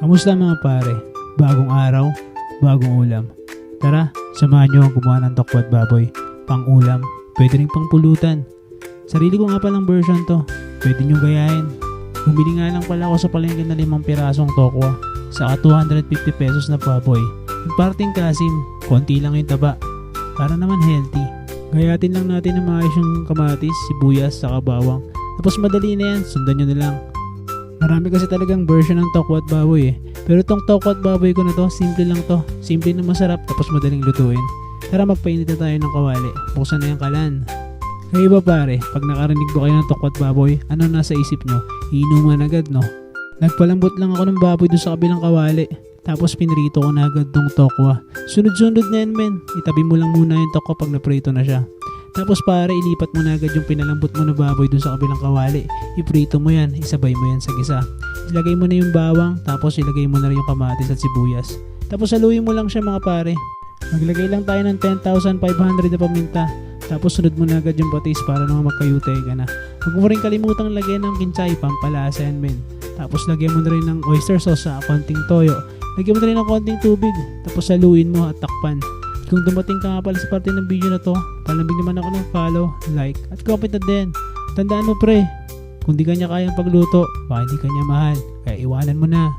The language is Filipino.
Kamusta mga pare? Bagong araw, bagong ulam. Tara, samahan nyo ang gumawa ng tokwat baboy. Pang ulam, pwede rin pang pulutan. Sarili ko nga palang version to. Pwede nyo gayahin. Bumili nga lang pala ako sa palengke na 5 pirasong tokwa. Saka 250 pesos na baboy. Yung parting kasim, konti lang yung taba. Para naman healthy. Gayatin lang natin na maayos yung kamatis, sibuyas, saka bawang. Tapos madali na yan, sundan nyo na lang. Marami kasi talagang version ng tokwat baboy eh. Pero itong tokwat baboy ko na to, simple lang to. Simple na masarap tapos madaling lutuin. Tara magpainit na tayo ng kawali. Buksan na yung kalan. Kaya ba pare, pag nakarinig ko kayo ng tokwat baboy, ano nasa isip nyo? Iinuman agad no? Nagpalambot lang ako ng baboy doon sa kabilang kawali. Tapos pinrito ko na agad tong tokwa. Sunod-sunod na yan men. Itabi mo lang muna yung tokwa pag naprito na siya. Tapos pare, ilipat mo na agad yung pinalambot mo na baboy dun sa kabilang kawali. Iprito mo yan, isabay mo yan sa gisa. Ilagay mo na yung bawang, tapos ilagay mo na rin yung kamatis at sibuyas. Tapos haluin mo lang siya mga pare. Maglagay lang tayo ng 10,500 na paminta. Tapos sunod mo na agad yung patis para naman magkayutay ka na. Huwag mo rin kalimutang lagyan ng kinchay, pampalasa yan men. Tapos lagyan mo na rin ng oyster sauce sa konting toyo. Lagyan mo na rin ng konting tubig. Tapos haluin mo at takpan. Kung dumating ka nga pala sa parte ng video na to, palambing naman ako ng follow, like, at comment na din. Tandaan mo pre, kung di ka niya kayang pagluto, baka hindi ka niya mahal, kaya iwanan mo na.